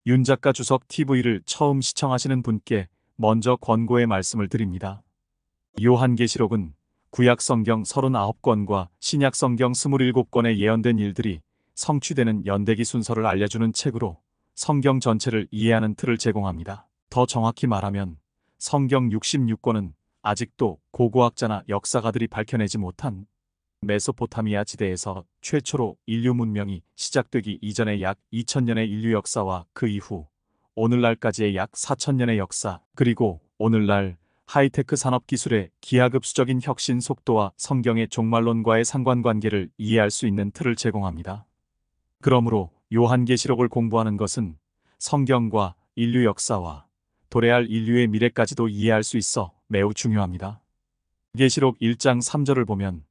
윤 작가 주석 TV를 처음 시청하시는 분께 먼저 권고의 말씀을 드립니다. 요한계시록은 구약 성경 39권과 신약 성경 27권에 예언된 일들이 성취되는 연대기 순서를 알려주는 책으로 성경 전체를 이해하는 틀을 제공합니다. 더 정확히 말하면 성경 66권은 아직도 고고학자나 역사가들이 밝혀내지 못한 메소포타미아 지대에서 최초로 인류 문명이 시작되기 이전의 약 2000년의 인류 역사와 그 이후 오늘날까지의 약 4000년의 역사, 그리고 오늘날 하이테크 산업기술의 기하급수적인 혁신 속도와 성경의 종말론과의 상관관계를 이해할 수 있는 틀을 제공합니다. 그러므로 요한계시록을 공부하는 것은 성경과 인류 역사와 도래할 인류의 미래까지도 이해할 수 있어 매우 중요합니다. 계시록 1장 3절을 보면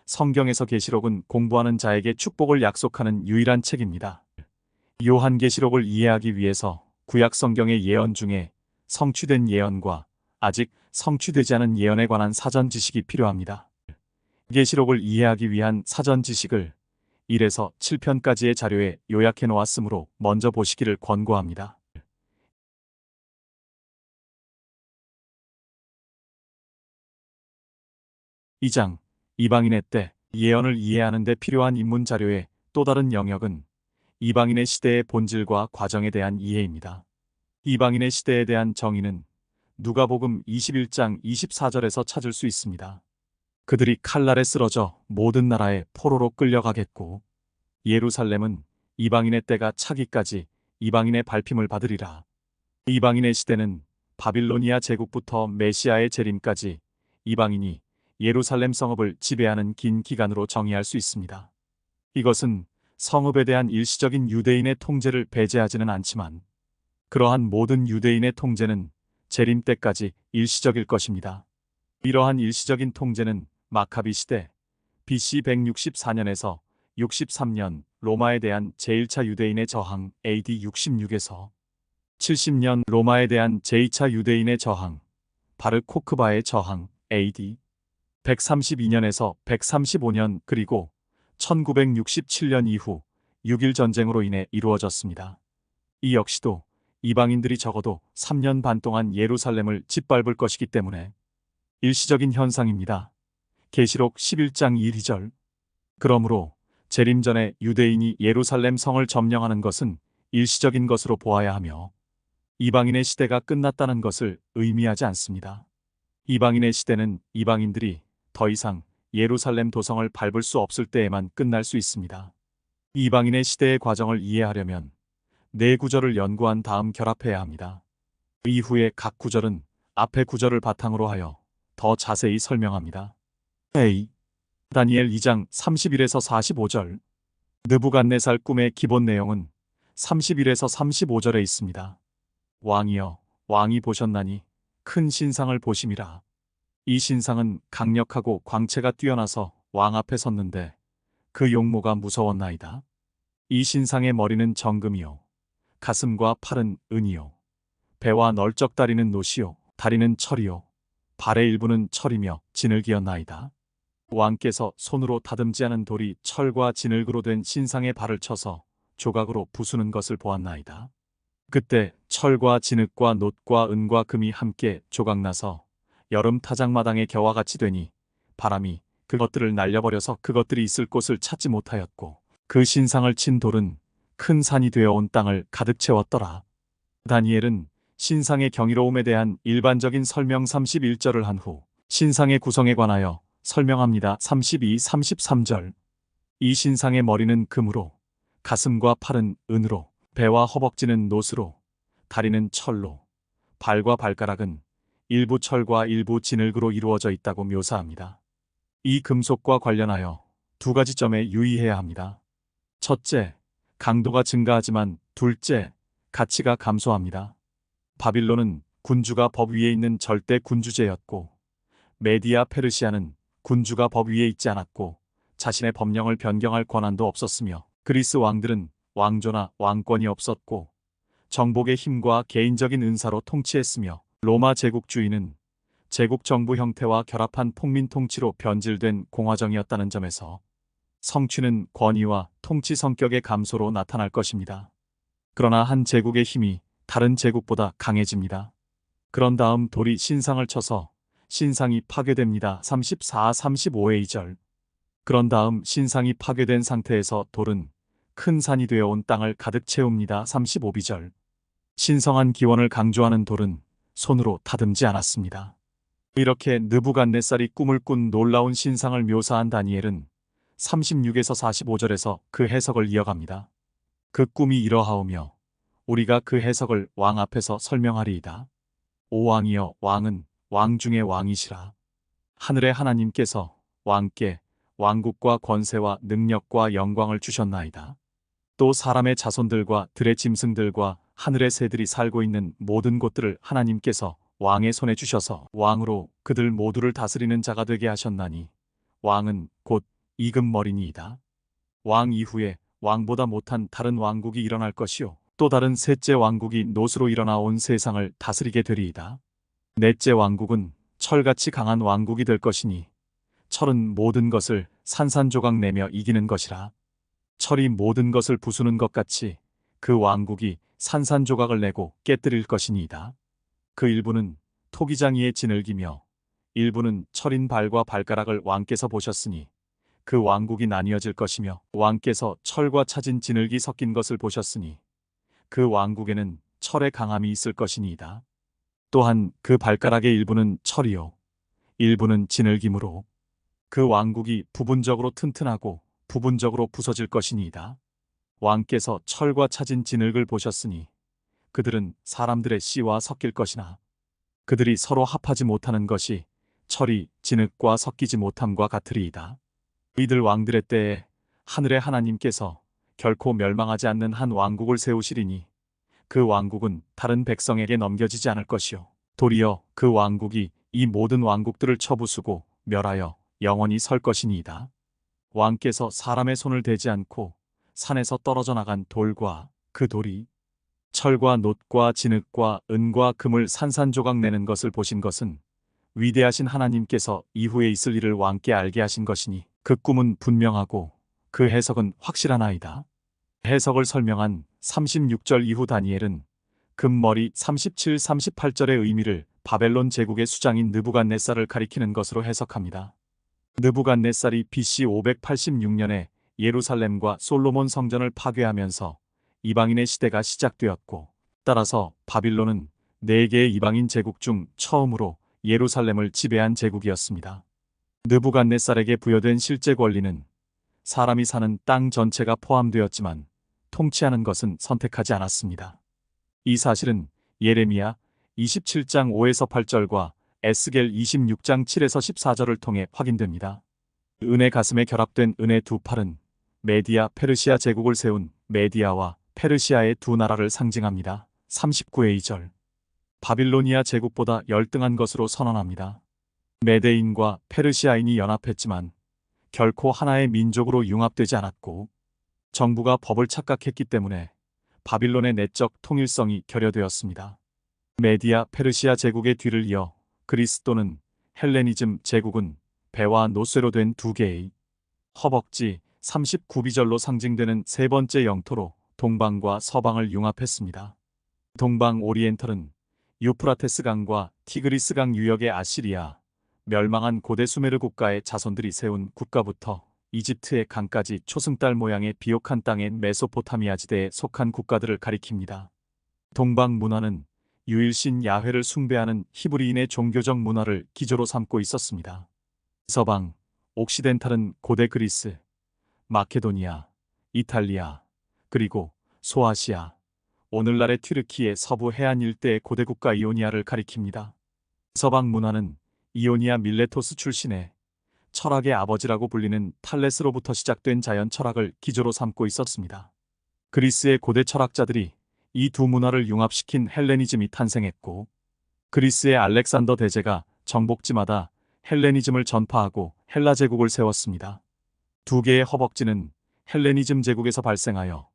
성경에서 계시록은 공부하는 자에게 축복을 약속하는 유일한 책입니다. 요한계시록을 이해하기 위해서 구약 성경의 예언 중에 성취된 예언과 아직 성취되지 않은 예언에 관한 사전 지식이 필요합니다. 계시록을 이해하기 위한 사전 지식을 1에서 7편까지의 자료에 요약해 놓았으므로 먼저 보시기를 권고합니다. 2장 이방인의 때 예언을 이해하는 데 필요한 인문 자료의 또 다른 영역은 이방인의 시대의 본질과 과정에 대한 이해입니다. 이방인의 시대에 대한 정의는 누가복음 21장 24절에서 찾을 수 있습니다. 그들이 칼날에 쓰러져 모든 나라에 포로로 끌려가겠고 예루살렘은 이방인의 때가 차기까지 이방인의 밟힘을 받으리라. 이방인의 시대는 바빌로니아 제국부터 메시아의 재림까지 이방인이 예루살렘 성읍을 지배하는 긴 기간으로 정의할 수 있습니다. 이것은 성읍에 대한 일시적인 유대인의 통제를 배제하지는 않지만 그러한 모든 유대인의 통제는 재림 때까지 일시적일 것입니다. 이러한 일시적인 통제는 마카비 시대 BC 164년에서 63년 로마에 대한 제1차 유대인의 저항 AD 66에서 70년 로마에 대한 제2차 유대인의 저항 바르 코크바의 저항 AD 132년에서 135년 그리고 1967년 이후 6일 전쟁으로 인해 이루어졌습니다. 이 역시도 이방인들이 적어도 3년 반 동안 예루살렘을 짓밟을 것이기 때문에 일시적인 현상입니다. 계시록 11장 1절. 그러므로 재림 전에 유대인이 예루살렘 성을 점령하는 것은 일시적인 것으로 보아야 하며 이방인의 시대가 끝났다는 것을 의미하지 않습니다. 이방인의 시대는 이방인들이 더 이상 예루살렘 도성을 밟을 수 없을 때에만 끝날 수 있습니다. 이방인의 시대의 과정을 이해하려면 네 구절을 연구한 다음 결합해야 합니다. 이후에 각 구절은 앞의 구절을 바탕으로 하여 더 자세히 설명합니다. A. 다니엘 2장 31에서 45절. 느부갓네살 꿈의 기본 내용은 31에서 35절에 있습니다. 왕이여, 왕이 보셨나니 큰 신상을 보심이라. 이 신상은 강력하고 광채가 뛰어나서 왕 앞에 섰는데 그 용모가 무서웠나이다. 이 신상의 머리는 정금이요, 가슴과 팔은 은이요, 배와 널쩍다리는 노시요, 다리는 철이요, 발의 일부는 철이며 진흙이었나이다. 왕께서 손으로 다듬지 않은 돌이 철과 진흙으로 된 신상의 발을 쳐서 조각으로 부수는 것을 보았나이다. 그때 철과 진흙과 놋과 은과 금이 함께 조각나서 여름 타작마당의 겨와 같이 되니 바람이 그것들을 날려버려서 그것들이 있을 곳을 찾지 못하였고 그 신상을 친 돌은 큰 산이 되어 온 땅을 가득 채웠더라. 다니엘은 신상의 경이로움에 대한 일반적인 설명 31절을 한 후 신상의 구성에 관하여 설명합니다. 32, 33절. 이 신상의 머리는 금으로, 가슴과 팔은 은으로, 배와 허벅지는 놋으로, 다리는 철로, 발과 발가락은 일부 철과 일부 진흙으로 이루어져 있다고 묘사합니다. 이 금속과 관련하여 두 가지 점에 유의해야 합니다. 첫째, 강도가 증가하지만 둘째, 가치가 감소합니다. 바빌론은 군주가 법 위에 있는 절대 군주제였고 메디아 페르시아는 군주가 법 위에 있지 않았고 자신의 법령을 변경할 권한도 없었으며 그리스 왕들은 왕조나 왕권이 없었고 정복의 힘과 개인적인 은사로 통치했으며 로마 제국주의는 제국 정부 형태와 결합한 폭민 통치로 변질된 공화정이었다는 점에서 성취는 권위와 통치 성격의 감소로 나타날 것입니다. 그러나 한 제국의 힘이 다른 제국보다 강해집니다. 그런 다음 돌이 신상을 쳐서 신상이 파괴됩니다. 34, 35의 2절. 그런 다음 신상이 파괴된 상태에서 돌은 큰 산이 되어 온 땅을 가득 채웁니다. 35비절. 신성한 기원을 강조하는 돌은 손으로 다듬지 않았습니다. 이렇게 느부갓네살이 꿈을 꾼 놀라운 신상을 묘사한 다니엘은 36에서 45절에서 그 해석을 이어갑니다. 그 꿈이 이러하오며 우리가 그 해석을 왕 앞에서 설명하리이다. 오 왕이여, 왕은 왕 중의 왕이시라. 하늘의 하나님께서 왕께 왕국과 권세와 능력과 영광을 주셨나이다. 또 사람의 자손들과 들의 짐승들과 하늘의 새들이 살고 있는 모든 곳들을 하나님께서 왕의 손에 주셔서 왕으로 그들 모두를 다스리는 자가 되게 하셨나니 왕은 곧 이금머리니이다. 왕 이후에 왕보다 못한 다른 왕국이 일어날 것이요 또 다른 셋째 왕국이 노스로 일어나 온 세상을 다스리게 되리이다. 넷째 왕국은 철같이 강한 왕국이 될 것이니 철은 모든 것을 산산조각 내며 이기는 것이라. 철이 모든 것을 부수는 것 같이 그 왕국이 산산조각을 내고 깨뜨릴 것이니이다. 그 일부는 토기장이의 지늘기며 일부는 철인 발과 발가락을 왕께서 보셨으니 그 왕국이 나뉘어질 것이며 왕께서 철과 차진 지늘기 섞인 것을 보셨으니 그 왕국에는 철의 강함이 있을 것이니이다. 또한 그 발가락의 일부는 철이요 일부는 지늘기므로 그 왕국이 부분적으로 튼튼하고 부분적으로 부서질 것이니이다. 왕께서 철과 차진 진흙을 보셨으니 그들은 사람들의 씨와 섞일 것이나 그들이 서로 합하지 못하는 것이 철이 진흙과 섞이지 못함과 같으리이다. 이들 왕들의 때에 하늘의 하나님께서 결코 멸망하지 않는 한 왕국을 세우시리니 그 왕국은 다른 백성에게 넘겨지지 않을 것이요 도리어 그 왕국이 이 모든 왕국들을 쳐부수고 멸하여 영원히 설 것이니이다. 왕께서 사람의 손을 대지 않고 산에서 떨어져 나간 돌과 그 돌이 철과 놋과 진흙과 은과 금을 산산조각 내는 것을 보신 것은 위대하신 하나님께서 이후에 있을 일을 왕께 알게 하신 것이니 그 꿈은 분명하고 그 해석은 확실하나이다. 해석을 설명한 36절 이후 다니엘은 금머리 37, 38절의 의미를 바벨론 제국의 수장인 느부갓네살을 가리키는 것으로 해석합니다. 느부갓네살이 BC 586년에 예루살렘과 솔로몬 성전을 파괴하면서 이방인의 시대가 시작되었고 따라서 바빌론은 4개의 이방인 제국 중 처음으로 예루살렘을 지배한 제국이었습니다. 느부갓네살에게 부여된 실제 권리는 사람이 사는 땅 전체가 포함되었지만 통치하는 것은 선택하지 않았습니다. 이 사실은 예레미야 27장 5에서 8절과 에스겔 26장 7에서 14절을 통해 확인됩니다. 은의 가슴에 결합된 은의 두 팔은 메디아 페르시아 제국을 세운 메디아와 페르시아의 두 나라를 상징합니다. 39의 2절. 바빌로니아 제국보다 열등한 것으로 선언합니다. 메데인과 페르시아인이 연합했지만 결코 하나의 민족으로 융합되지 않았고 정부가 법을 착각했기 때문에 바빌론의 내적 통일성이 결여되었습니다. 메디아 페르시아 제국의 뒤를 이어 그리스 또는 헬레니즘 제국은 배와 노쇠로 된 두 개의 허벅지 39비절로 상징되는 세 번째 영토로 동방과 서방을 융합했습니다. 동방 오리엔털은 유프라테스 강과 티그리스 강 유역의 아시리아, 멸망한 고대 수메르 국가의 자손들이 세운 국가부터 이집트의 강까지 초승달 모양의 비옥한 땅의 메소포타미아 지대에 속한 국가들을 가리킵니다. 동방 문화는 유일신 야훼를 숭배하는 히브리인의 종교적 문화를 기조로 삼고 있었습니다. 서방, 옥시덴탈은 고대 그리스, 마케도니아, 이탈리아, 그리고 소아시아, 오늘날의 튀르키의 서부 해안 일대의 고대 국가 이오니아를 가리킵니다. 서방 문화는 이오니아 밀레토스 출신의 철학의 아버지라고 불리는 탈레스로부터 시작된 자연 철학을 기조로 삼고 있었습니다. 그리스의 고대 철학자들이 이 두 문화를 융합시킨 헬레니즘이 탄생했고 그리스의 알렉산더 대제가 정복지마다 헬레니즘을 전파하고 헬라 제국을 세웠습니다. 두 개의 허벅지는 헬레니즘 제국에서 발생하여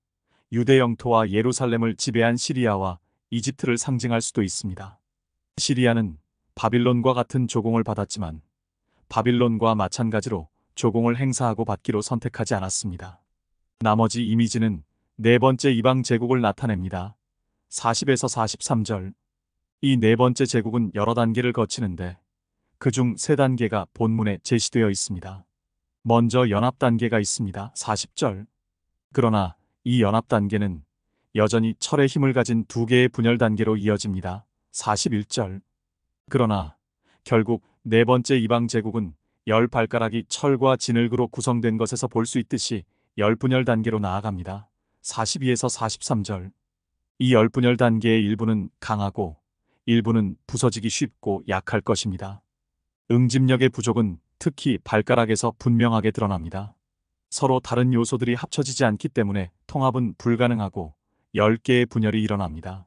유대 영토와 예루살렘을 지배한 시리아와 이집트를 상징할 수도 있습니다. 시리아는 바빌론과 같은 조공을 받았지만 바빌론과 마찬가지로 조공을 행사하고 받기로 선택하지 않았습니다. 나머지 이미지는 네 번째 이방 제국을 나타냅니다. 40에서 43절. 이 네 번째 제국은 여러 단계를 거치는데 그중 세 단계가 본문에 제시되어 있습니다. 먼저 연합 단계가 있습니다. 40절. 그러나 이 연합 단계는 여전히 철의 힘을 가진 두 개의 분열 단계로 이어집니다. 41절. 그러나 결국 네 번째 이방 제국은 열 발가락이 철과 진흙으로 구성된 것에서 볼 수 있듯이 열 분열 단계로 나아갑니다. 42에서 43절. 이 열 분열 단계의 일부는 강하고 일부는 부서지기 쉽고 약할 것입니다. 응집력의 부족은 특히 발가락에서 분명하게 드러납니다. 서로 다른 요소들이 합쳐지지 않기 때문에 통합은 불가능하고 10개의 분열이 일어납니다.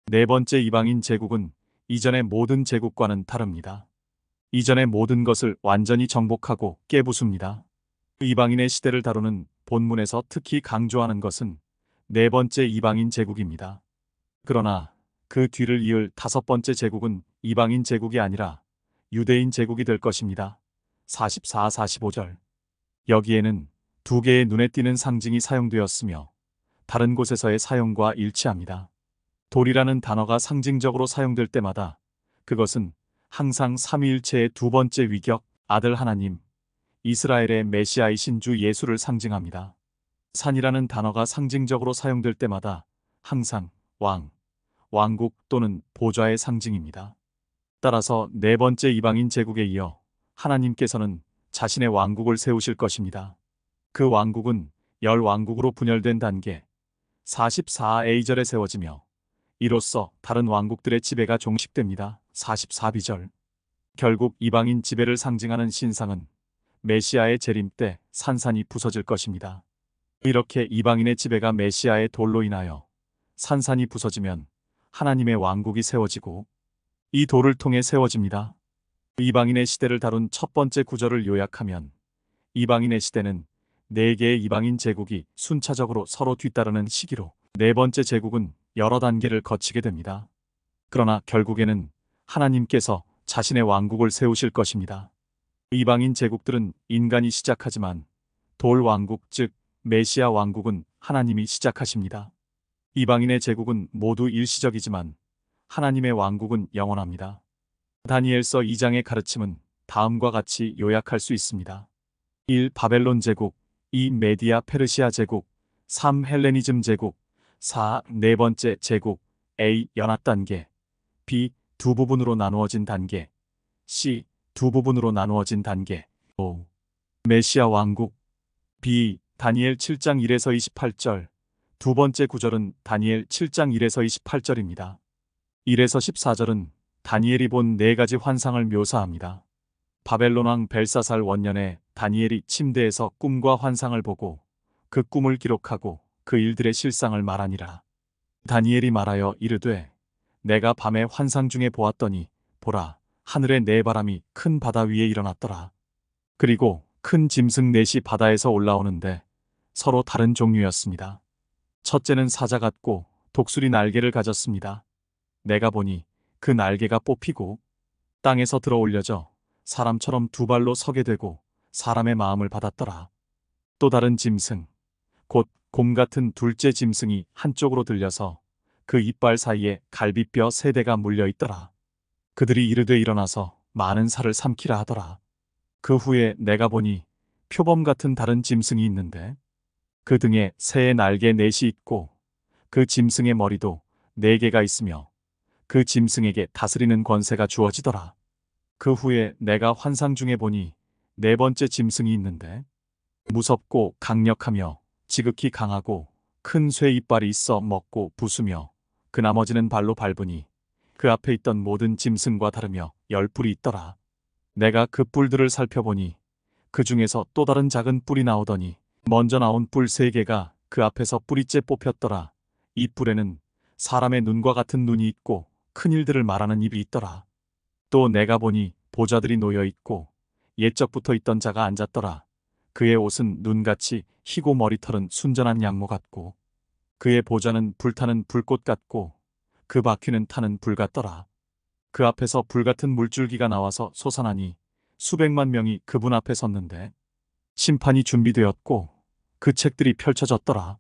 네 번째 이방인 제국은 이전의 모든 제국과는 다릅니다. 이전의 모든 것을 완전히 정복하고 깨부숩니다. 이방인의 시대를 다루는 본문에서 특히 강조하는 것은 네 번째 이방인 제국입니다. 그러나 그 뒤를 이을 다섯 번째 제국은 이방인 제국이 아니라 유대인 제국이 될 것입니다. 44, 45절. 여기에는 두 개의 눈에 띄는 상징이 사용되었으며 다른 곳에서의 사용과 일치합니다. 돌이라는 단어가 상징적으로 사용될 때마다 그것은 항상 삼위일체의 두 번째 위격, 아들 하나님, 이스라엘의 메시아이신 주 예수를 상징합니다. 산이라는 단어가 상징적으로 사용될 때마다 항상 왕, 왕국 또는 보좌의 상징입니다. 따라서 네 번째 이방인 제국에 이어 하나님께서는 자신의 왕국을 세우실 것입니다. 그 왕국은 열 왕국으로 분열된 단계 44A절에 세워지며 이로써 다른 왕국들의 지배가 종식됩니다. 44B절. 결국 이방인 지배를 상징하는 신상은 메시아의 재림 때 산산이 부서질 것입니다. 이렇게 이방인의 지배가 메시아의 돌로 인하여 산산이 부서지면 하나님의 왕국이 세워지고 이 돌을 통해 세워집니다. 이방인의 시대를 다룬 첫 번째 구절을 요약하면 이방인의 시대는 네 개의 이방인 제국이 순차적으로 서로 뒤따르는 시기로 네 번째 제국은 여러 단계를 거치게 됩니다. 그러나 결국에는 하나님께서 자신의 왕국을 세우실 것입니다. 이방인 제국들은 인간이 시작하지만 돌 왕국 즉 메시아 왕국은 하나님이 시작하십니다. 이방인의 제국은 모두 일시적이지만 하나님의 왕국은 영원합니다. 다니엘서 2장의 가르침은 다음과 같이 요약할 수 있습니다. 1. 바벨론 제국, 2. 메디아 페르시아 제국, 3. 헬레니즘 제국, 4. 네 번째 제국, A. 연합 단계, B. 두 부분으로 나누어진 단계, C. 두 부분으로 나누어진 단계, 5. 메시아 왕국, B. 다니엘 7장 1에서 28절, 두 번째 구절은 다니엘 7장 1에서 28절입니다. 1에서 14절은 다니엘이 본 네 가지 환상을 묘사합니다. 바벨론 왕 벨사살 원년에 다니엘이 침대에서 꿈과 환상을 보고 그 꿈을 기록하고 그 일들의 실상을 말하니라. 다니엘이 말하여 이르되 내가 밤에 환상 중에 보았더니 보라 하늘에 네 바람이 큰 바다 위에 일어났더라. 그리고 큰 짐승 넷이 바다에서 올라오는데 서로 다른 종류였습니다. 첫째는 사자 같고 독수리 날개를 가졌습니다. 내가 보니 그 날개가 뽑히고 땅에서 들어 올려져 사람처럼 두 발로 서게 되고 사람의 마음을 받았더라. 또 다른 짐승, 곧 곰 같은 둘째 짐승이 한쪽으로 들려서 그 이빨 사이에 갈비뼈 세 대가 물려 있더라. 그들이 이르되 일어나서 많은 살을 삼키라 하더라. 그 후에 내가 보니 표범 같은 다른 짐승이 있는데 그 등에 새의 날개 넷이 있고 그 짐승의 머리도 네 개가 있으며 그 짐승에게 다스리는 권세가 주어지더라. 그 후에 내가 환상 중에 보니 네 번째 짐승이 있는데 무섭고 강력하며 지극히 강하고 큰 쇠 이빨이 있어 먹고 부수며 그 나머지는 발로 밟으니 그 앞에 있던 모든 짐승과 다르며 10뿔이 있더라. 내가 그 뿔들을 살펴보니 그 중에서 또 다른 작은 뿔이 나오더니 먼저 나온 뿔 3개가 그 앞에서 뿌리째 뽑혔더라. 이 뿔에는 사람의 눈과 같은 눈이 있고 큰 일들을 말하는 입이 있더라. 또 내가 보니 보좌들이 놓여 있고 옛적부터 있던 자가 앉았더라. 그의 옷은 눈같이 희고 머리털은 순전한 양모 같고 그의 보좌는 불타는 불꽃 같고 그 바퀴는 타는 불 같더라. 그 앞에서 불같은 물줄기가 나와서 솟아나니 수백만 명이 그분 앞에 섰는데 심판이 준비되었고 그 책들이 펼쳐졌더라.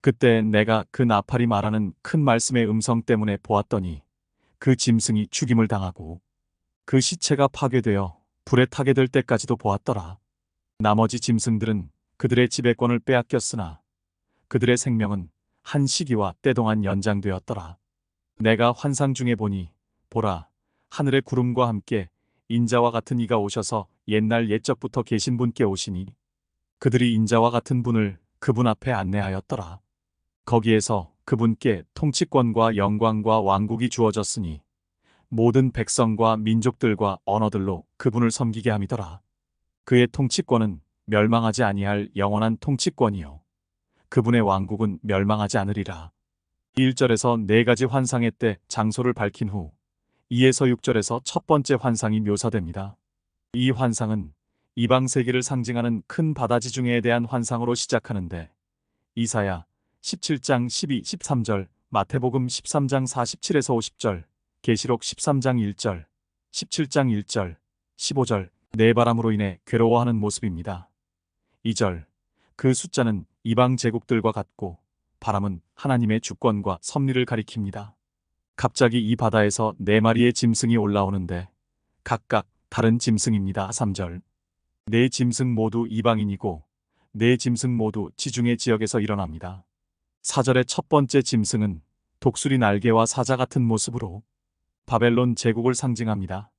그때 내가 그 나팔이 말하는 큰 말씀의 음성 때문에 보았더니 그 짐승이 죽임을 당하고 그 시체가 파괴되어 불에 타게 될 때까지도 보았더라. 나머지 짐승들은 그들의 지배권을 빼앗겼으나 그들의 생명은 한 시기와 때 동안 연장되었더라. 내가 환상 중에 보니 보라, 하늘의 구름과 함께 인자와 같은 이가 오셔서 옛날 옛적부터 계신 분께 오시니 그들이 인자와 같은 분을 그분 앞에 안내하였더라. 거기에서 그분께 통치권과 영광과 왕국이 주어졌으니 모든 백성과 민족들과 언어들로 그분을 섬기게 함이더라. 그의 통치권은 멸망하지 아니할 영원한 통치권이요 그분의 왕국은 멸망하지 않으리라. 1절에서 네 가지 환상의 때 장소를 밝힌 후 2에서 6절에서 첫 번째 환상이 묘사됩니다. 이 환상은 이방 세계를 상징하는 큰 바다 지중해에 대한 환상으로 시작하는데 이사야 17장 12, 13절, 마태복음 13장 47에서 50절, 계시록 13장 1절, 17장 1절, 15절, 네 바람으로 인해 괴로워하는 모습입니다. 2절, 그 숫자는 이방 제국들과 같고 바람은 하나님의 주권과 섭리를 가리킵니다. 갑자기 이 바다에서 네 마리의 짐승이 올라오는데 각각 다른 짐승입니다. 3절, 네 짐승 모두 이방인이고 네 짐승 모두 지중해 지역에서 일어납니다. 4절의 첫 번째 짐승은 독수리 날개와 사자 같은 모습으로 바벨론 제국을 상징합니다.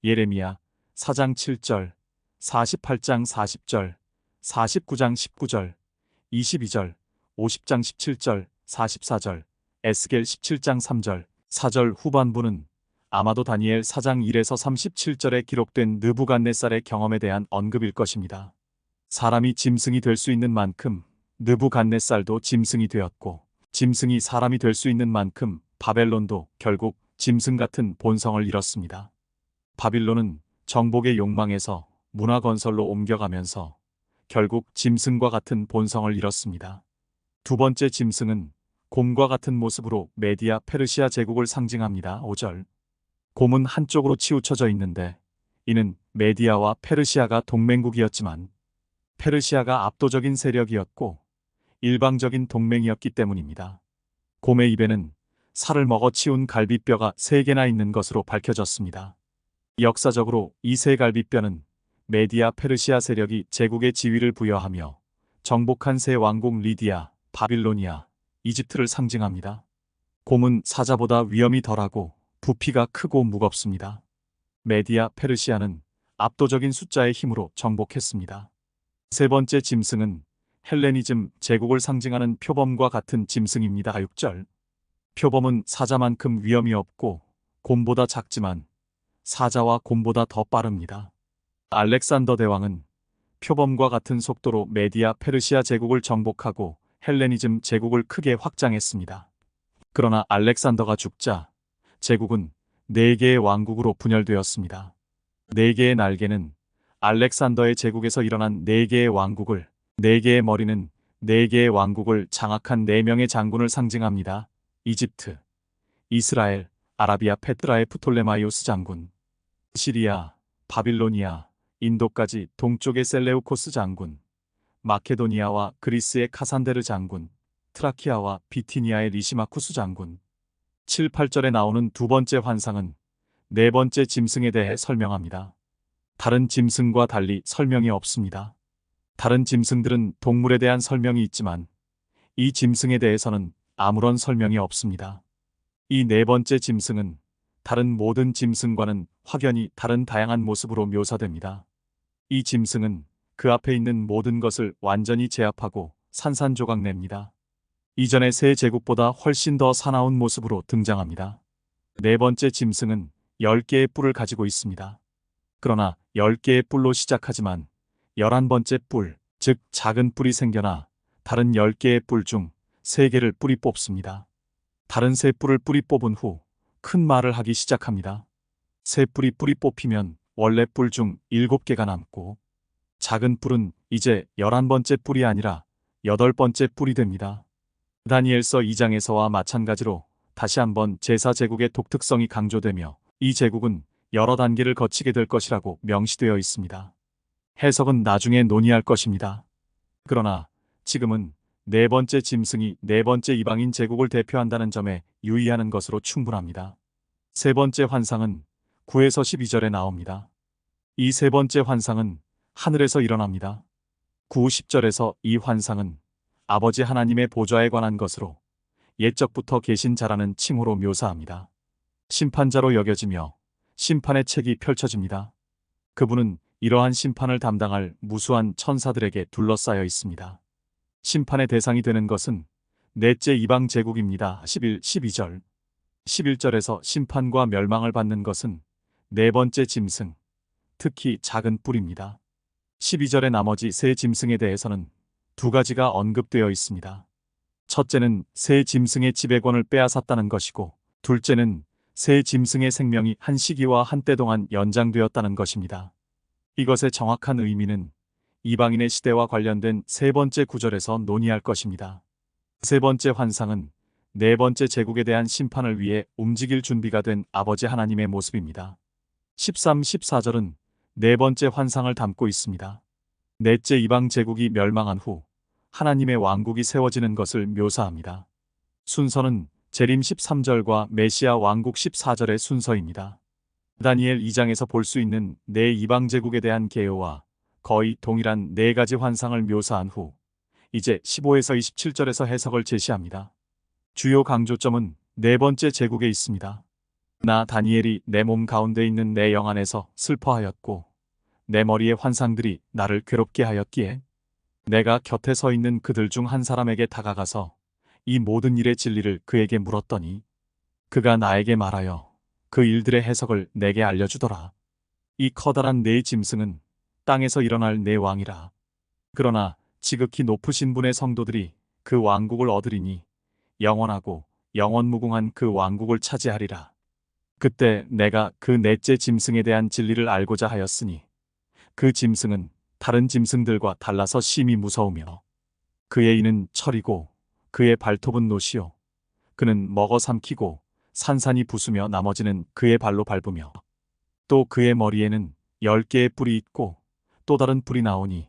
예레미야 4장 7절, 48장 40절, 49장 19절, 22절, 50장 17절, 44절, 에스겔 17장 3절, 4절 후반부는 아마도 다니엘 4장 1에서 37절에 기록된 느부갓네살의 경험에 대한 언급일 것입니다. 사람이 짐승이 될 수 있는 만큼 느부갓네살도 짐승이 되었고 짐승이 사람이 될 수 있는 만큼 바벨론도 결국 짐승 같은 본성을 잃었습니다. 바빌론은 정복의 욕망에서 문화 건설로 옮겨가면서 결국 짐승과 같은 본성을 잃었습니다. 두 번째 짐승은 곰과 같은 모습으로 메디아 페르시아 제국을 상징합니다. 5절, 곰은 한쪽으로 치우쳐져 있는데 이는 메디아와 페르시아가 동맹국이었지만 페르시아가 압도적인 세력이었고 일방적인 동맹이었기 때문입니다. 곰의 입에는 살을 먹어 치운 갈비뼈가 3개나 있는 것으로 밝혀졌습니다. 역사적으로 이 세 갈비뼈는 메디아 페르시아 세력이 제국의 지위를 부여하며 정복한 세 왕국 리디아, 바빌로니아, 이집트를 상징합니다. 곰은 사자보다 위험이 덜하고 부피가 크고 무겁습니다. 메디아 페르시아는 압도적인 숫자의 힘으로 정복했습니다. 세 번째 짐승은 헬레니즘 제국을 상징하는 표범과 같은 짐승입니다. 6절, 표범은 사자만큼 위험이 없고 곰보다 작지만 사자와 곰보다 더 빠릅니다. 알렉산더 대왕은 표범과 같은 속도로 메디아 페르시아 제국을 정복하고 헬레니즘 제국을 크게 확장했습니다. 그러나 알렉산더가 죽자 제국은 4개의 왕국으로 분열되었습니다. 4개의 날개는 알렉산더의 제국에서 일어난 4개의 왕국을, 4개의 머리는 4개의 왕국을 장악한 4명의 장군을 상징합니다. 이집트, 이스라엘, 아라비아 페트라의 프톨레마이오스 장군, 시리아, 바빌로니아, 인도까지 동쪽의 셀레우코스 장군, 마케도니아와 그리스의 카산데르 장군, 트라키아와 비티니아의 리시마쿠스 장군. 7, 8절에 나오는 두 번째 환상은 네 번째 짐승에 대해 설명합니다. 다른 짐승과 달리 설명이 없습니다. 다른 짐승들은 동물에 대한 설명이 있지만 이 짐승에 대해서는 아무런 설명이 없습니다. 이 네 번째 짐승은 다른 모든 짐승과는 확연히 다른 다양한 모습으로 묘사됩니다. 이 짐승은 그 앞에 있는 모든 것을 완전히 제압하고 산산조각 냅니다. 이전의 세 제국보다 훨씬 더 사나운 모습으로 등장합니다. 네 번째 짐승은 10개의 뿔을 가지고 있습니다. 그러나 10개의 뿔로 시작하지만 11번째 뿔, 즉 작은 뿔이 생겨나 다른 10개의 뿔 중 3개를 뿔이 뽑습니다. 다른 세 뿔을 뿔이 뽑은 후 큰 말을 하기 시작합니다. 세 뿔이 뽑히면 원래 뿔 중 7개가 남고 작은 뿔은 이제 11번째 뿔이 아니라 8번째 뿔이 됩니다. 다니엘서 2장에서와 마찬가지로 다시 한번 제4제국의 독특성이 강조되며 이 제국은 여러 단계를 거치게 될 것이라고 명시되어 있습니다. 해석은 나중에 논의할 것입니다. 그러나 지금은 네 번째 짐승이 네 번째 이방인 제국을 대표한다는 점에 유의하는 것으로 충분합니다. 세 번째 환상은 9에서 12절에 나옵니다. 이 세 번째 환상은 하늘에서 일어납니다. 9, 10절에서 이 환상은 아버지 하나님의 보좌에 관한 것으로 옛적부터 계신 자라는 칭호로 묘사합니다. 심판자로 여겨지며 심판의 책이 펼쳐집니다. 그분은 이러한 심판을 담당할 무수한 천사들에게 둘러싸여 있습니다. 심판의 대상이 되는 것은 넷째 이방 제국입니다. 11, 12절. 11절에서 심판과 멸망을 받는 것은 네 번째 짐승, 특히 작은 뿔입니다. 12절의 나머지 세 짐승에 대해서는 두 가지가 언급되어 있습니다. 첫째는 새 짐승의 지배권을 빼앗았다는 것이고, 둘째는 새 짐승의 생명이 한 시기와 한때 동안 연장되었다는 것입니다. 이것의 정확한 의미는 이방인의 시대와 관련된 세 번째 구절에서 논의할 것입니다. 세 번째 환상은 네 번째 제국에 대한 심판을 위해 움직일 준비가 된 아버지 하나님의 모습입니다. 13, 14절은 네 번째 환상을 담고 있습니다. 넷째 이방 제국이 멸망한 후 하나님의 왕국이 세워지는 것을 묘사합니다. 순서는 재림 13절과 메시아 왕국 14절의 순서입니다. 다니엘 2장에서 볼 수 있는 네 이방 제국에 대한 개요와 거의 동일한 네 가지 환상을 묘사한 후 이제 15에서 27절에서 해석을 제시합니다. 주요 강조점은 네 번째 제국에 있습니다. 나 다니엘이 내 몸 가운데 있는 내 영 안에서 슬퍼하였고 내 머리의 환상들이 나를 괴롭게 하였기에 내가 곁에 서 있는 그들 중 한 사람에게 다가가서 이 모든 일의 진리를 그에게 물었더니 그가 나에게 말하여 그 일들의 해석을 내게 알려주더라. 이 커다란 네 짐승은 땅에서 일어날 네 왕이라. 그러나 지극히 높으신 분의 성도들이 그 왕국을 얻으리니 영원하고 영원무궁한 그 왕국을 차지하리라. 그때 내가 그 넷째 짐승에 대한 진리를 알고자 하였으니 그 짐승은 다른 짐승들과 달라서 심히 무서우며 그의 이는 철이고 그의 발톱은 노시요 그는 먹어 삼키고 산산이 부수며 나머지는 그의 발로 밟으며 또 그의 머리에는 10개의 뿔이 있고 또 다른 뿔이 나오니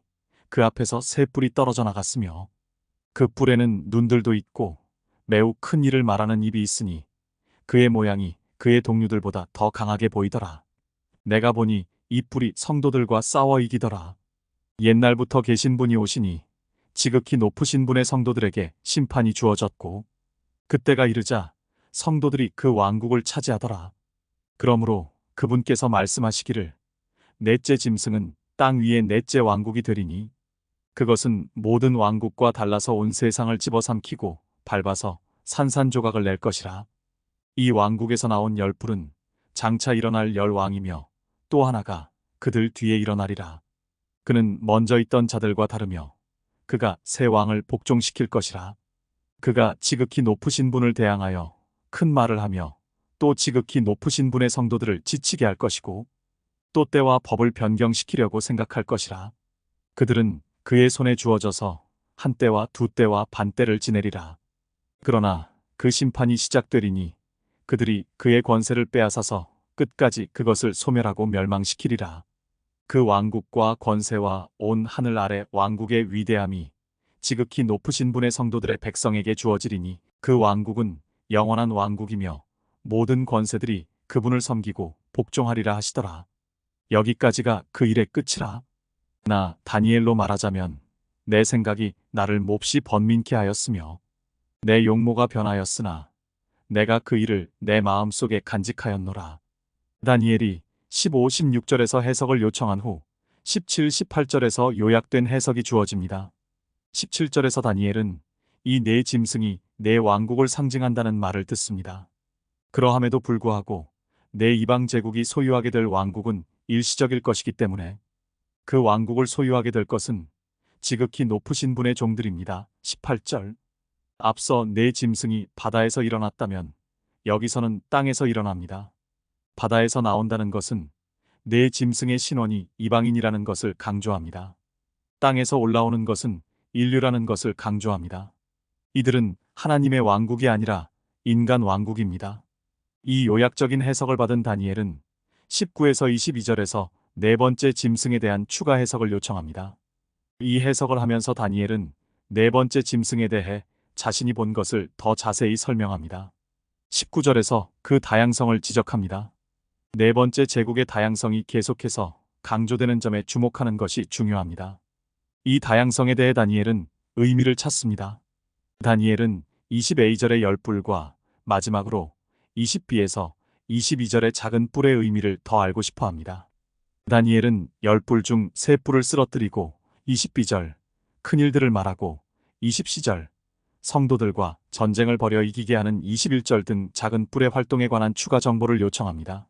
그 앞에서 세 뿔이 떨어져 나갔으며 그 뿔에는 눈들도 있고 매우 큰 일을 말하는 입이 있으니 그의 모양이 그의 동료들보다 더 강하게 보이더라. 내가 보니 이 뿔이 성도들과 싸워 이기더라. 옛날부터 계신 분이 오시니 지극히 높으신 분의 성도들에게 심판이 주어졌고 그때가 이르자 성도들이 그 왕국을 차지하더라. 그러므로 그분께서 말씀하시기를 넷째 짐승은 땅 위의 넷째 왕국이 되리니 그것은 모든 왕국과 달라서 온 세상을 집어삼키고 밟아서 산산조각을 낼 것이라. 이 왕국에서 나온 10뿔은 장차 일어날 10왕이며 또 하나가 그들 뒤에 일어나리라. 그는 먼저 있던 자들과 다르며 그가 새 왕을 복종시킬 것이라. 그가 지극히 높으신 분을 대항하여 큰 말을 하며 또 지극히 높으신 분의 성도들을 지치게 할 것이고 또 때와 법을 변경시키려고 생각할 것이라. 그들은 그의 손에 주어져서 한 때와 두 때와 반 때를 지내리라. 그러나 그 심판이 시작되리니 그들이 그의 권세를 빼앗아서 끝까지 그것을 소멸하고 멸망시키리라. 그 왕국과 권세와 온 하늘 아래 왕국의 위대함이 지극히 높으신 분의 성도들의 백성에게 주어지리니 그 왕국은 영원한 왕국이며 모든 권세들이 그분을 섬기고 복종하리라 하시더라. 여기까지가 그 일의 끝이라. 나 다니엘로 말하자면 내 생각이 나를 몹시 번민케 하였으며 내 용모가 변하였으나 내가 그 일을 내 마음속에 간직하였노라. 다니엘이 15, 16절에서 해석을 요청한 후 17, 18절에서 요약된 해석이 주어집니다. 17절에서 다니엘은 이 네 짐승이 네 왕국을 상징한다는 말을 듣습니다. 그러함에도 불구하고 네 이방 제국이 소유하게 될 왕국은 일시적일 것이기 때문에 그 왕국을 소유하게 될 것은 지극히 높으신 분의 종들입니다. 18절. 앞서 네 짐승이 바다에서 일어났다면 여기서는 땅에서 일어납니다. 바다에서 나온다는 것은 네 짐승의 신원이 이방인이라는 것을 강조합니다. 땅에서 올라오는 것은 인류라는 것을 강조합니다. 이들은 하나님의 왕국이 아니라 인간 왕국입니다. 이 요약적인 해석을 받은 다니엘은 19에서 22절에서 네 번째 짐승에 대한 추가 해석을 요청합니다. 이 해석을 하면서 다니엘은 네 번째 짐승에 대해 자신이 본 것을 더 자세히 설명합니다. 19절에서 그 다양성을 지적합니다. 네 번째 제국의 다양성이 계속해서 강조되는 점에 주목하는 것이 중요합니다. 이 다양성에 대해 다니엘은 의미를 찾습니다. 다니엘은 20A절의 열 뿔과 마지막으로 20B에서 22절의 작은 뿔의 의미를 더 알고 싶어 합니다. 다니엘은 열 뿔 중 세 뿔을 쓰러뜨리고 20B절 큰 일들을 말하고 20C절 성도들과 전쟁을 벌여 이기게 하는 21절 등 작은 뿔의 활동에 관한 추가 정보를 요청합니다.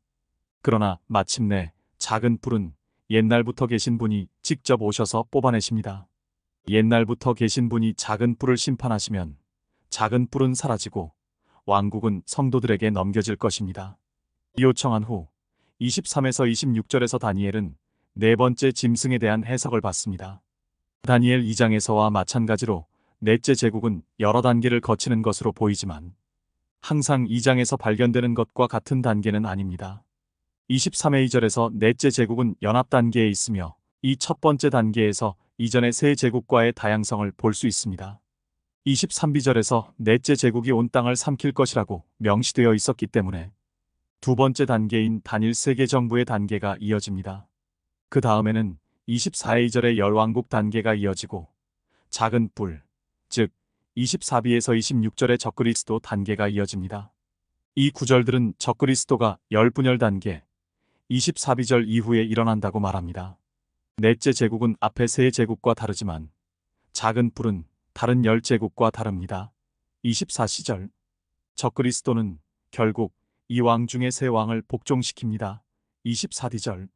그러나 마침내 작은 뿔은 옛날부터 계신 분이 직접 오셔서 뽑아내십니다. 옛날부터 계신 분이 작은 뿔을 심판하시면 작은 뿔은 사라지고 왕국은 성도들에게 넘겨질 것입니다. 요청한 후 23에서 26절에서 다니엘은 네 번째 짐승에 대한 해석을 받습니다. 다니엘 2장에서와 마찬가지로 넷째 제국은 여러 단계를 거치는 것으로 보이지만 항상 2장에서 발견되는 것과 같은 단계는 아닙니다. 23의 2절에서 넷째 제국은 연합 단계에 있으며 이 첫 번째 단계에서 이전의 세 제국과의 다양성을 볼 수 있습니다. 23비절에서 넷째 제국이 온 땅을 삼킬 것이라고 명시되어 있었기 때문에 두 번째 단계인 단일 세계 정부의 단계가 이어집니다. 그 다음에는 24의 2절의 열왕국 단계가 이어지고 작은 뿔, 즉 24비에서 26절의 적그리스도 단계가 이어집니다. 이 구절들은 적그리스도가 열분열 단계, 24비절 이후에 일어난다고 말합니다. 넷째 제국은 앞의 세 제국과 다르지만 작은 뿔은 다른 열 제국과 다릅니다. 24시절 적그리스도는 결국 이 왕 중의 세 왕을 복종시킵니다. 24디절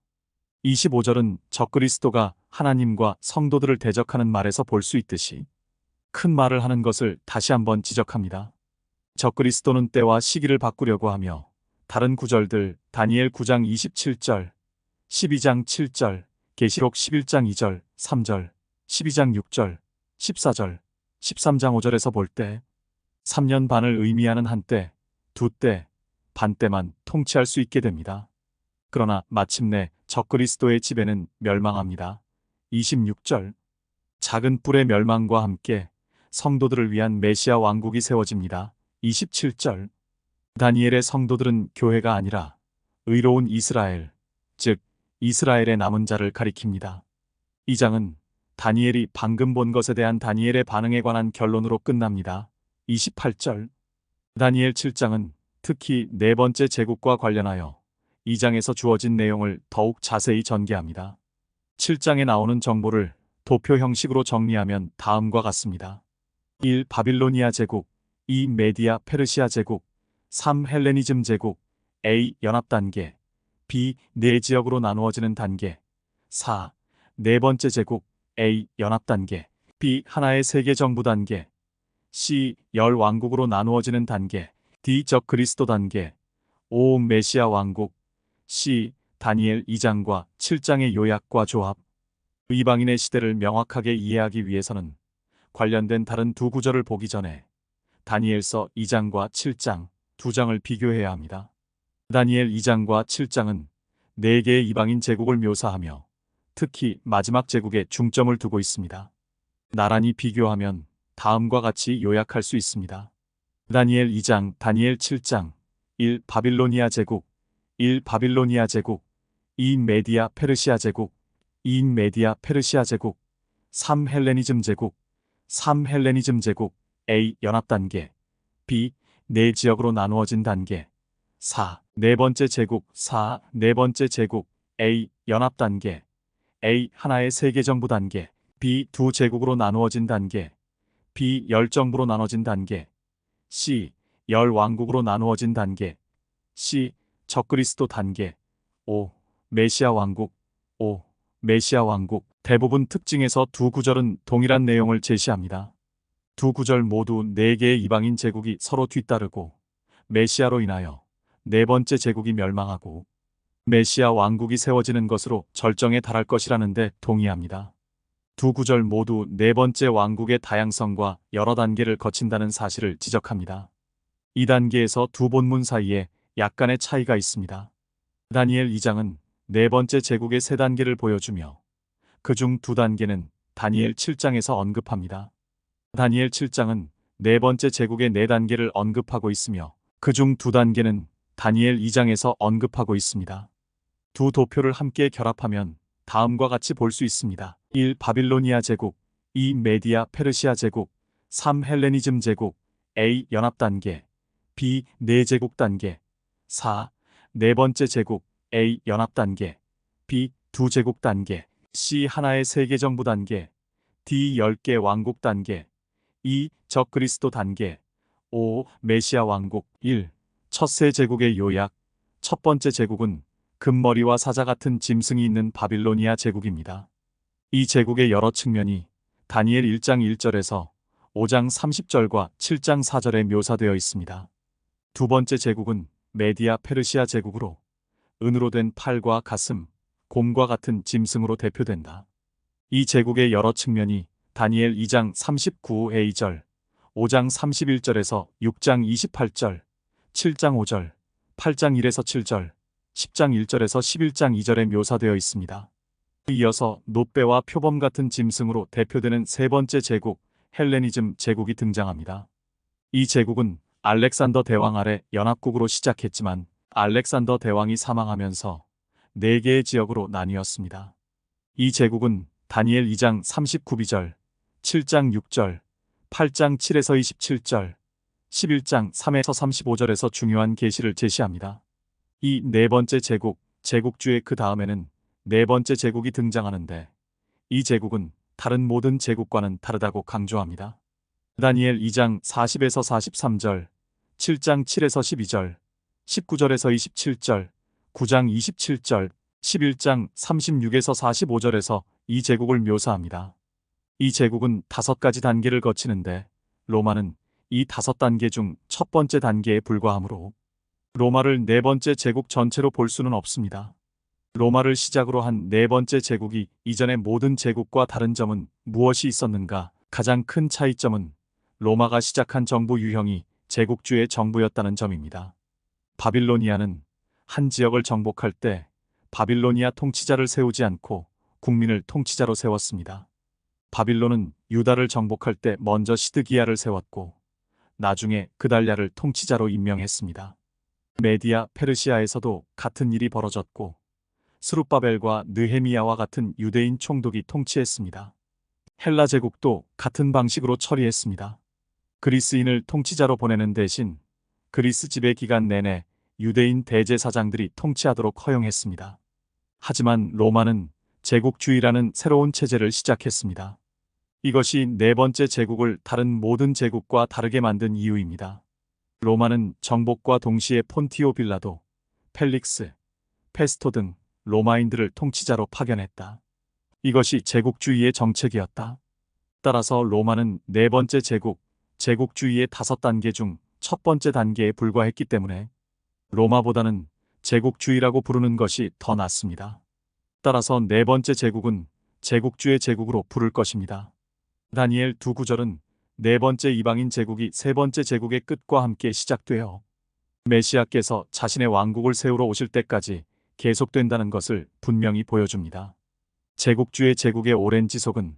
25절은 적그리스도가 하나님과 성도들을 대적하는 말에서 볼 수 있듯이 큰 말을 하는 것을 다시 한번 지적합니다. 적그리스도는 때와 시기를 바꾸려고 하며 다른 구절들 다니엘 9장 27절, 12장 7절, 계시록 11장 2절, 3절, 12장 6절, 14절, 13장 5절에서 볼 때 3년 반을 의미하는 한때, 두때, 반때만 통치할 수 있게 됩니다. 그러나 마침내 적그리스도의 지배는 멸망합니다. 26절 작은 뿔의 멸망과 함께 성도들을 위한 메시아 왕국이 세워집니다. 27절 다니엘의 성도들은 교회가 아니라 의로운 이스라엘, 즉 이스라엘의 남은 자를 가리킵니다. 이 장은 다니엘이 방금 본 것에 대한 다니엘의 반응에 관한 결론으로 끝납니다. 28절 다니엘 7장은 특히 네 번째 제국과 관련하여 2장에서 주어진 내용을 더욱 자세히 전개합니다. 7장에 나오는 정보를 도표 형식으로 정리하면 다음과 같습니다. 1. 바빌로니아 제국 2. 메디아 페르시아 제국 3. 헬레니즘 제국 A. 연합단계 B. 네 지역으로 나누어지는 단계 4. 네 번째 제국 A. 연합단계 B. 하나의 세계정부 단계 C. 열 왕국으로 나누어지는 단계 D. 적그리스도 단계 5. 메시아 왕국 C. 다니엘 2장과 7장의 요약과 조합 이방인의 시대를 명확하게 이해하기 위해서는 관련된 다른 두 구절을 보기 전에 다니엘서 2장과 7장 두 장을 비교해야 합니다. 다니엘 2장과 7장은 4개의 이방인 제국을 묘사하며 특히 마지막 제국에 중점을 두고 있습니다. 나란히 비교하면 다음과 같이 요약할 수 있습니다. 다니엘 2장, 다니엘 7장 1. 바빌로니아 제국 1. 바빌로니아 제국 2. 메디아 페르시아 제국 2. 메디아 페르시아 제국 3. 헬레니즘 제국 3. 헬레니즘 제국 A. 연합단계 B. 네 지역으로 나누어진 단계 4. 네 번째 제국 4. 네 번째 제국 A. 연합단계 A. 하나의 세계정부 단계 B. 두 제국으로 나누어진 단계 B. 열정부로 나눠진 단계 C. 열 왕국으로 나누어진 단계 C. 적그리스도 단계 5. 메시아 왕국 5. 메시아 왕국 대부분 특징에서 두 구절은 동일한 내용을 제시합니다. 두 구절 모두 4개의 이방인 제국이 서로 뒤따르고 메시아로 인하여 네 번째 제국이 멸망하고 메시아 왕국이 세워지는 것으로 절정에 달할 것이라는 데 동의합니다. 두 구절 모두 네 번째 왕국의 다양성과 여러 단계를 거친다는 사실을 지적합니다. 이 단계에서 두 본문 사이에 약간의 차이가 있습니다. 다니엘 2장은 네 번째 제국의 세 단계를 보여주며 그중 두 단계는 다니엘 7장에서 언급합니다. 다니엘 7장은 네 번째 제국의 네 단계를 언급하고 있으며 그중 두 단계는 다니엘 2장에서 언급하고 있습니다. 두 도표를 함께 결합하면 다음과 같이 볼 수 있습니다. 1. 바빌로니아 제국, 2. 메디아 페르시아 제국, 3. 헬레니즘 제국, A. 연합단계, B. 내제국 단계, 4. 네 번째 제국, A. 연합단계, B. 두 제국 단계, C. 하나의 세계정부 단계, D. 10개 왕국 단계, 2. 적그리스도 단계, 5. 메시아 왕국. 1. 첫세 제국의 요약. 첫 번째 제국은 금머리와 사자 같은 짐승이 있는 바빌로니아 제국입니다. 이 제국의 여러 측면이 다니엘 1장 1절에서 5장 30절과 7장 4절에 묘사되어 있습니다. 두 번째 제국은 메디아 페르시아 제국으로 은으로 된 팔과 가슴, 곰과 같은 짐승으로 대표된다. 이 제국의 여러 측면이 다니엘 2장 39a 절, 5장 31절에서 6장 28절, 7장 5절, 8장 1에서 7절, 10장 1절에서 11장 2절에 묘사되어 있습니다. 이어서 노빼와 표범 같은 짐승으로 대표되는 세 번째 제국, 헬레니즘 제국이 등장합니다. 이 제국은 알렉산더 대왕 아래 연합국으로 시작했지만 알렉산더 대왕이 사망하면서 네 개의 지역으로 나뉘었습니다. 이 제국은 다니엘 2장 39절, 7장 6절, 8장 7에서 27절, 11장 3에서 35절에서 중요한 계시를 제시합니다. 이 네 번째 제국, 제국주의 그 다음에는 네 번째 제국이 등장하는데 이 제국은 다른 모든 제국과는 다르다고 강조합니다. 다니엘 2장 40에서 43절, 7장 7에서 12절, 19절에서 27절, 9장 27절, 11장 36에서 45절에서 이 제국을 묘사합니다. 이 제국은 5가지 단계를 거치는데 로마는 이 5단계 중 첫 번째 단계에 불과하므로 로마를 네 번째 제국 전체로 볼 수는 없습니다. 로마를 시작으로 한 네 번째 제국이 이전의 모든 제국과 다른 점은 무엇이 있었는가? 가장 큰 차이점은 로마가 시작한 정부 유형이 제국주의 정부였다는 점입니다. 바빌로니아는 한 지역을 정복할 때 바빌로니아 통치자를 세우지 않고 국민을 통치자로 세웠습니다. 바빌론은 유다를 정복할 때 먼저 시드기야를 세웠고 나중에 그달랴를 통치자로 임명했습니다. 메디아 페르시아에서도 같은 일이 벌어졌고 스룹바벨과 느헤미야와 같은 유대인 총독이 통치했습니다. 헬라 제국도 같은 방식으로 처리했습니다. 그리스인을 통치자로 보내는 대신 그리스 지배 기간 내내 유대인 대제사장들이 통치하도록 허용했습니다. 하지만 로마는 제국주의라는 새로운 체제를 시작했습니다. 이것이 네 번째 제국을 다른 모든 제국과 다르게 만든 이유입니다. 로마는 정복과 동시에 폰티오 빌라도, 펠릭스, 페스토 등 로마인들을 통치자로 파견했다. 이것이 제국주의의 정책이었다. 따라서 로마는 네 번째 제국, 제국주의의 5단계 중 첫 번째 단계에 불과했기 때문에 로마보다는 제국주의라고 부르는 것이 더 낫습니다. 따라서 네 번째 제국은 제국주의 제국으로 부를 것입니다. 다니엘 2구절은 네 번째 이방인 제국이 세 번째 제국의 끝과 함께 시작되어 메시아께서 자신의 왕국을 세우러 오실 때까지 계속된다는 것을 분명히 보여줍니다. 제국주의 제국의 오랜 지속은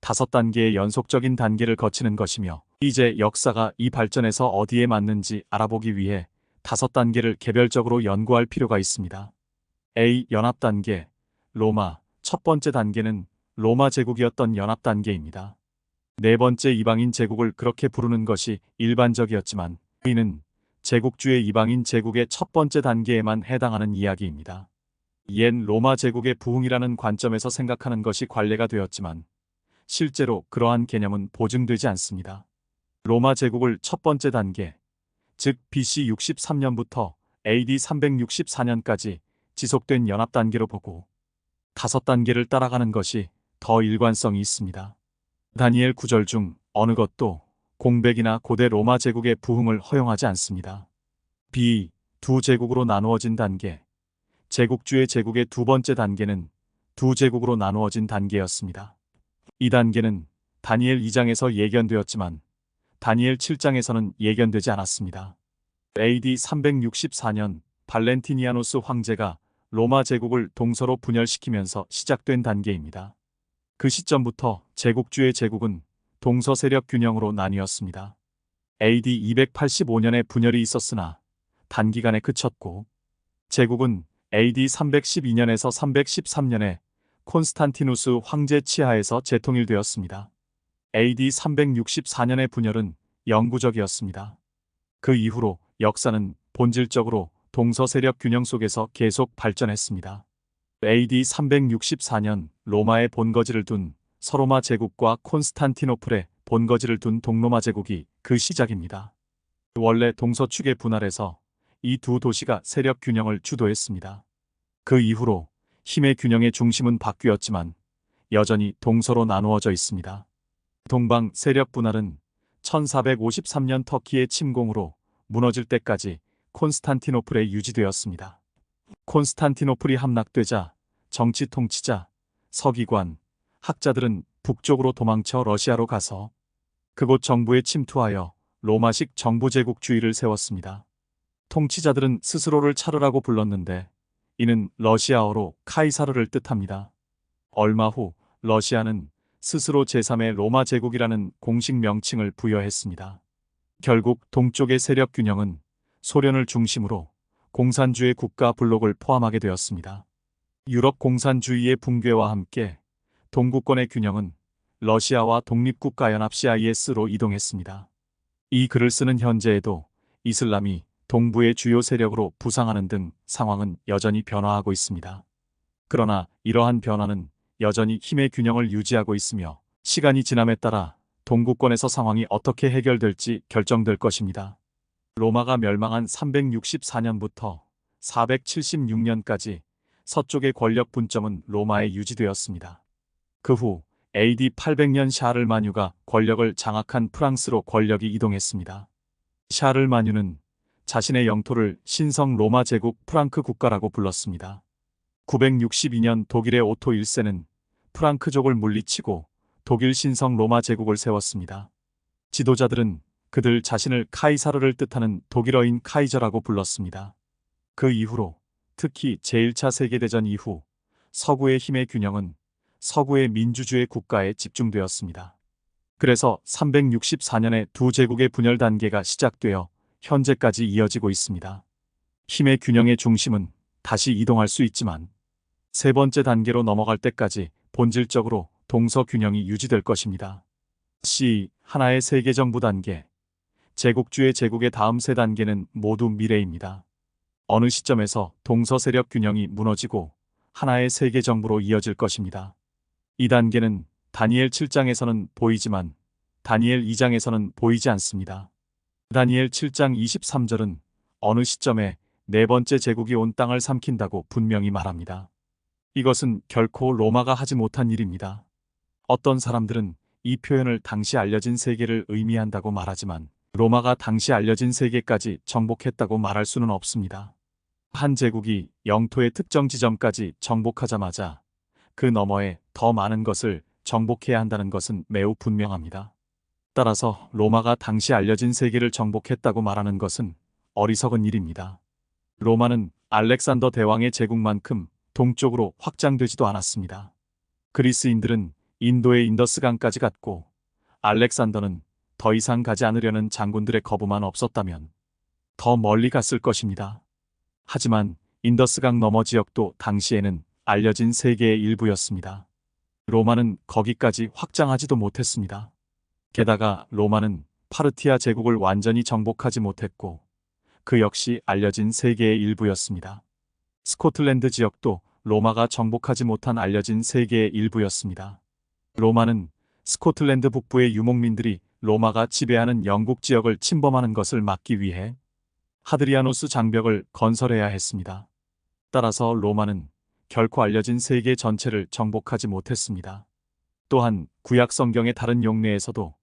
5단계의 연속적인 단계를 거치는 것이며 이제 역사가 이 발전에서 어디에 맞는지 알아보기 위해 5단계를 개별적으로 연구할 필요가 있습니다. A. 연합단계. 로마. 첫 번째 단계는 로마 제국이었던 연합단계입니다. 네 번째 이방인 제국을 그렇게 부르는 것이 일반적이었지만 이는 제국주의 이방인 제국의 첫 번째 단계에만 해당하는 이야기입니다. 옛 로마 제국의 부흥이라는 관점에서 생각하는 것이 관례가 되었지만 실제로 그러한 개념은 보증되지 않습니다. 로마 제국을 첫 번째 단계, 즉 BC 63년부터 AD 364년까지 지속된 연합단계로 보고 5단계를 따라가는 것이 더 일관성이 있습니다. 다니엘 9절 중 어느 것도 공백이나 고대 로마 제국의 부흥을 허용하지 않습니다. B. 두 제국으로 나누어진 단계. 제국주의 제국의 두 번째 단계는 두 제국으로 나누어진 단계였습니다. 이 단계는 다니엘 2장에서 예견되었지만 다니엘 7장에서는 예견되지 않았습니다. AD 364년 발렌티니아누스 황제가 로마 제국을 동서로 분열시키면서 시작된 단계입니다. 그 시점부터 제국주의 제국은 동서 세력 균형으로 나뉘었습니다. AD 285년에 분열이 있었으나 단기간에 그쳤고, 제국은 AD 312년에서 313년에 콘스탄티누스 황제 치하에서 재통일되었습니다. AD 364년의 분열은 영구적이었습니다. 그 이후로 역사는 본질적으로 동서 세력 균형 속에서 계속 발전했습니다. AD 364년 로마의 본거지를 둔 서로마 제국과 콘스탄티노플의 본거지를 둔 동로마 제국이 그 시작입니다. 원래 동서축의 분할에서 이 두 도시가 세력 균형을 주도했습니다. 그 이후로 힘의 균형의 중심은 바뀌었지만 여전히 동서로 나누어져 있습니다. 동방 세력 분할은 1453년 터키의 침공으로 무너질 때까지 콘스탄티노플에 유지되었습니다. 콘스탄티노플이 함락되자 정치 통치자, 서기관, 학자들은 북쪽으로 도망쳐 러시아로 가서 그곳 정부에 침투하여 로마식 정부제국주의를 세웠습니다. 통치자들은 스스로를 차르라고 불렀는데 이는 러시아어로 카이사르를 뜻합니다. 얼마 후 러시아는 스스로 제3의 로마 제국이라는 공식 명칭을 부여했습니다. 결국 동쪽의 세력 균형은 소련을 중심으로 공산주의 국가 블록을 포함하게 되었습니다. 유럽 공산주의의 붕괴와 함께 동구권의 균형은 러시아와 독립국가연합 CIS로 이동했습니다. 이 글을 쓰는 현재에도 이슬람이 동부의 주요 세력으로 부상하는 등 상황은 여전히 변화하고 있습니다. 그러나 이러한 변화는 여전히 힘의 균형을 유지하고 있으며 시간이 지남에 따라 동구권에서 상황이 어떻게 해결될지 결정될 것입니다. 로마가 멸망한 364년부터 476년까지 서쪽의 권력 분점은 로마에 유지되었습니다. 그 후 AD 800년 샤를마뉴가 권력을 장악한 프랑스로 권력이 이동했습니다. 샤를마뉴는 자신의 영토를 신성 로마 제국 프랑크 국가라고 불렀습니다. 962년 독일의 오토 1세는 프랑크족을 물리치고 독일 신성 로마 제국을 세웠습니다. 지도자들은 그들 자신을 카이사르를 뜻하는 독일어인 카이저라고 불렀습니다. 그 이후로 특히 제1차 세계대전 이후 서구의 힘의 균형은 서구의 민주주의 국가에 집중되었습니다. 그래서 364년에 두 제국의 분열 단계가 시작되어 현재까지 이어지고 있습니다. 힘의 균형의 중심은 다시 이동할 수 있지만 세 번째 단계로 넘어갈 때까지 본질적으로 동서 균형이 유지될 것입니다. C. 하나의 세계정부 단계. 제국주의 제국의 다음 세 단계는 모두 미래입니다. 어느 시점에서 동서 세력 균형이 무너지고 하나의 세계정부로 이어질 것입니다. 이 단계는 다니엘 7장에서는 보이지만 다니엘 2장에서는 보이지 않습니다. 다니엘 7장 23절은 어느 시점에 네 번째 제국이 온 땅을 삼킨다고 분명히 말합니다. 이것은 결코 로마가 하지 못한 일입니다. 어떤 사람들은 이 표현을 당시 알려진 세계를 의미한다고 말하지만 로마가 당시 알려진 세계까지 정복했다고 말할 수는 없습니다. 한 제국이 영토의 특정 지점까지 정복하자마자 그 너머에 더 많은 것을 정복해야 한다는 것은 매우 분명합니다. 따라서 로마가 당시 알려진 세계를 정복했다고 말하는 것은 어리석은 일입니다. 로마는 알렉산더 대왕의 제국만큼 동쪽으로 확장되지도 않았습니다. 그리스인들은 인도의 인더스강까지 갔고 알렉산더는 더 이상 가지 않으려는 장군들의 거부만 없었다면 더 멀리 갔을 것입니다. 하지만 인더스강 너머 지역도 당시에는 알려진 세계의 일부였습니다. 로마는 거기까지 확장하지도 못했습니다. 게다가 로마는 파르티아 제국을 완전히 정복하지 못했고 그 역시 알려진 세계의 일부였습니다. 스코틀랜드 지역도 로마가 정복하지 못한 알려진 세계의 일부였습니다. 로마는 스코틀랜드 북부의 유목민들이 로마가 지배하는 영국 지역을 침범하는 것을 막기 위해 하드리아노스 장벽을 건설해야 했습니다. 따라서 로마는 결코 알려진 세계 전체를 정복하지 못했습니다. 또한 구약 성경의 다른 용례에서도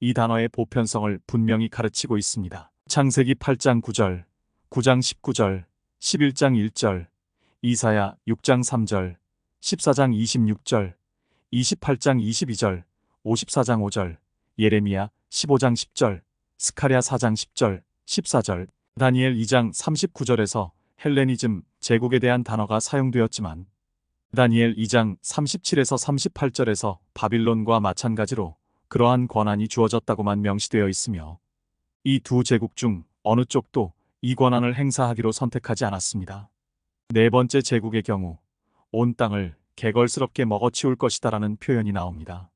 이 단어의 보편성을 분명히 가르치고 있습니다. 창세기 8장 9절, 9장 19절, 11장 1절, 이사야 6장 3절, 14장 26절, 28장 22절, 54장 5절, 예레미야 15장 10절, 스가랴 4장 10절, 14절, 다니엘 2장 39절에서 헬레니즘 제국에 대한 단어가 사용되었지만 다니엘 2장 37에서 38절에서 바빌론과 마찬가지로 그러한 권한이 주어졌다고만 명시되어 있으며 이 두 제국 중 어느 쪽도 이 권한을 행사하기로 선택하지 않았습니다. 네 번째 제국의 경우 온 땅을 개걸스럽게 먹어치울 것이다라는 표현이 나옵니다.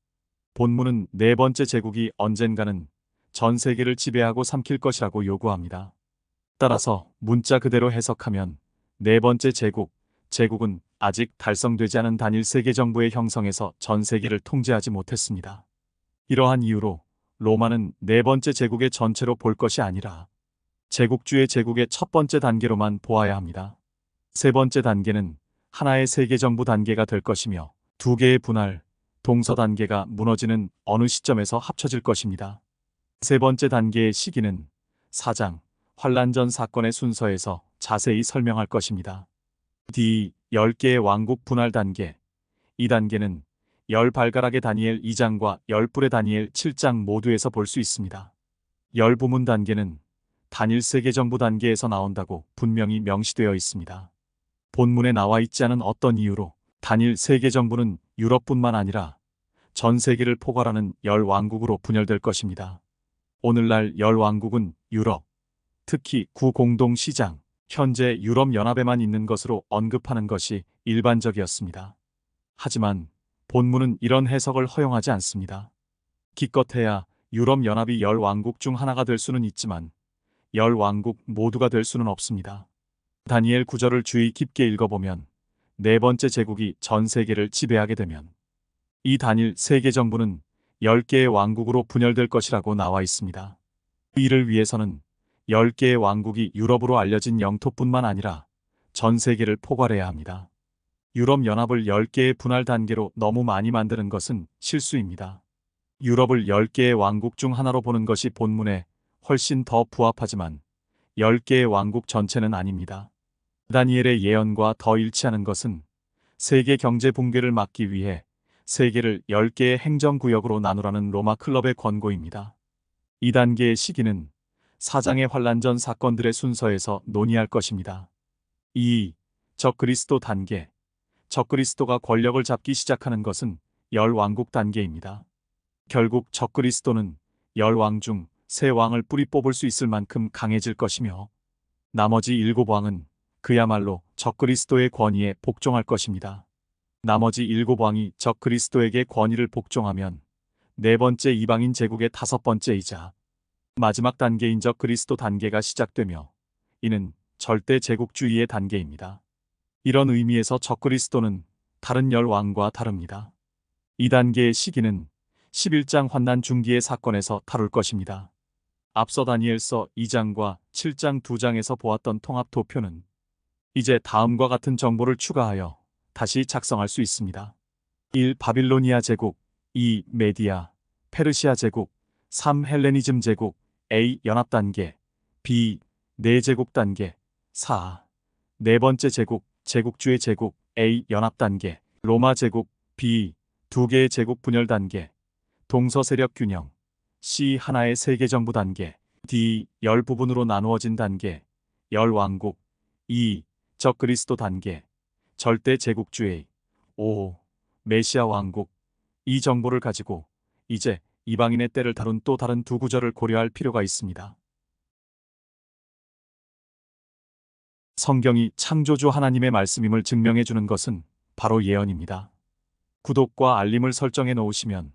본문은 네 번째 제국이 언젠가는 전 세계를 지배하고 삼킬 것이라고 요구합니다. 따라서 문자 그대로 해석하면 네 번째 제국은 아직 달성되지 않은 단일 세계 정부의 형성에서 전 세계를 통제하지 못했습니다. 이러한 이유로 로마는 네 번째 제국의 전체로 볼 것이 아니라 제국주의 제국의 첫 번째 단계로만 보아야 합니다. 세 번째 단계는 하나의 세계 정부 단계가 될 것이며 두 개의 분할, 동서 단계가 무너지는 어느 시점에서 합쳐질 것입니다. 세 번째 단계의 시기는 4장 환란전 사건의 순서에서 자세히 설명할 것입니다. D 10개의 왕국 분할 단계. 이 단계는 10발가락의 다니엘 2장과 10뿔의 다니엘 7장 모두에서 볼 수 있습니다. 10부문 단계는 단일 세계 정부 단계에서 나온다고 분명히 명시되어 있습니다. 본문에 나와 있지 않은 어떤 이유로 단일 세계 정부는 유럽뿐만 아니라 전 세계를 포괄하는 10왕국으로 분열될 것입니다. 오늘날 10왕국은 유럽, 특히 구공동시장, 현재 유럽연합에만 있는 것으로 언급하는 것이 일반적이었습니다. 하지만 본문은 이런 해석을 허용하지 않습니다. 기껏해야 유럽연합이 10왕국 중 하나가 될 수는 있지만 10왕국 모두가 될 수는 없습니다. 다니엘 9절을 주의 깊게 읽어보면 네 번째 제국이 전 세계를 지배하게 되면 이 단일 세계 정부는 10개의 왕국으로 분열될 것이라고 나와 있습니다. 이를 위해서는 10개의 왕국이 유럽으로 알려진 영토뿐만 아니라 전 세계를 포괄해야 합니다. 유럽연합을 10개의 분할 단계로 너무 많이 만드는 것은 실수입니다. 유럽을 10개의 왕국 중 하나로 보는 것이 본문에 훨씬 더 부합하지만 10개의 왕국 전체는 아닙니다. 다니엘의 예언과 더 일치하는 것은 세계 경제 붕괴를 막기 위해 세계를 10개의 행정구역으로 나누라는 로마 클럽의 권고입니다. 이 단계의 시기는 4장의 환란전 사건들의 순서에서 논의할 것입니다. 2. 적그리스도 단계. 적그리스도가 권력을 잡기 시작하는 것은 10왕국 단계입니다. 결국 적그리스도는 10왕 중 3왕을 뿌리 뽑을 수 있을 만큼 강해질 것이며 나머지 7왕은 그야말로 적그리스도의 권위에 복종할 것입니다. 나머지 7왕이 적그리스도에게 권위를 복종하면 네 번째 이방인 제국의 5번째이자 마지막 단계인 적그리스도 단계가 시작되며 이는 절대 제국주의의 단계입니다. 이런 의미에서 적그리스도는 다른 10왕과 다릅니다. 이 단계의 시기는 11장 환난 중기의 사건에서 다룰 것입니다. 앞서 다니엘서 2장과 7장 2장에서 보았던 통합 도표는 이제 다음과 같은 정보를 추가하여 다시 작성할 수 있습니다. 1. 바빌로니아 제국, 2. 메디아, 페르시아 제국, 3. 헬레니즘 제국, A. 연합단계, B. 내제국 단계, 4. 네 번째 제국, 제국주의 제국, A. 연합단계, 로마 제국, B. 두 개의 제국 분열 단계, 동서 세력 균형, C. 하나의 세계정부 단계, D. 10부분으로 나누어진 단계, 10왕국, E. 적그리스도 단계, 절대 제국주의, 5. 메시아 왕국. 이 정보를 가지고 이제 이방인의 때를 다룬 또 다른 두 구절을 고려할 필요가 있습니다. 성경이 창조주 하나님의 말씀임을 증명해 주는 것은 바로 예언입니다. 구독과 알림을 설정해 놓으시면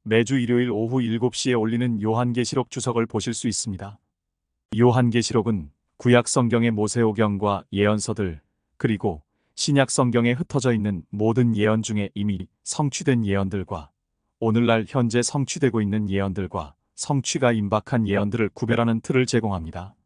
매주 일요일 오후 7시에 올리는 요한계시록 주석을 보실 수 있습니다. 요한계시록은 구약 성경의 모세오경과 예언서들 그리고 신약 성경에 흩어져 있는 모든 예언 중에 이미 성취된 예언들과 오늘날 현재 성취되고 있는 예언들과 성취가 임박한 예언들을 구별하는 틀을 제공합니다.